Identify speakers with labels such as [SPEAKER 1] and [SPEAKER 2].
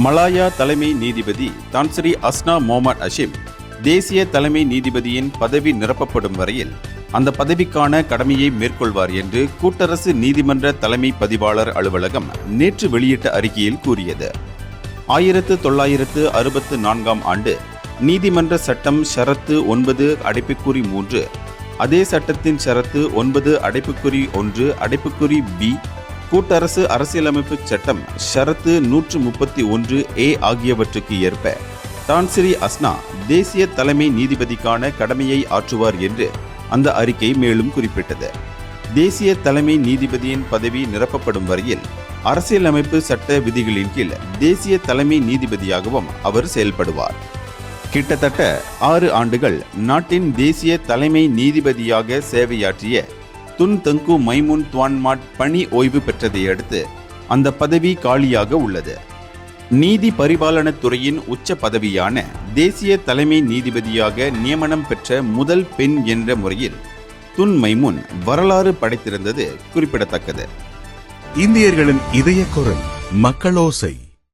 [SPEAKER 1] Malaya தலைமை நீதிபதி Tan Sri அஸ்னா மொஹம்மட் ஹஷீம் தேசிய தலைமை நீதிபதியின் பதவி நிரப்பப்படும் வரையில் அந்த பதவிக்கான கடமையை மேற்கொள்வார் என்று கூட்டரசு நீதிமன்ற தலைமை பதிவாளர் அலுவலகம் நேற்று வெளியிட்ட அறிக்கையில் கூறியது. 1964 ஆண்டு நீதிமன்ற சட்டம் ஷரத்து 9(3) அதே சட்டத்தின் ஷரத்து 9(1) B, கூட்டரசு அரசியலமைப்பு சட்டம் ஷரத்து 131A ஆகியவற்றுக்கு ஏற்ப தான்ஸ்ரீ அஸ்னா தேசிய தலைமை நீதிபதிக்கான கடமையை ஆற்றுவார் என்று அந்த அறிக்கை மேலும் குறிப்பிட்டது. தேசிய தலைமை நீதிபதியின் பதவி நிரப்பப்படும் வரையில் அரசியலமைப்பு சட்ட விதிகளின் கீழ் தேசிய தலைமை நீதிபதியாகவும் அவர் செயல்படுவார். கிட்டத்தட்ட 6 ஆண்டுகள் நாட்டின் தேசிய தலைமை நீதிபதியாக சேவையாற்றிய துன் தங்கு மைமுன் துவான் மாட் பணி ஓய்வு பெற்றதை அடுத்து அந்த பதவி காலியாக உள்ளது. நீதி பரிபாலனத் துறையின் உச்ச பதவியான தேசிய தலைமை நீதிபதியாக நியமனம் பெற்ற முதல் பெண் என்ற முறையில் துன் மைமுன் வரலாறு படைத்திருந்தது குறிப்பிடத்தக்கது.
[SPEAKER 2] இந்தியர்களின் இதய குரல் மக்களோசை.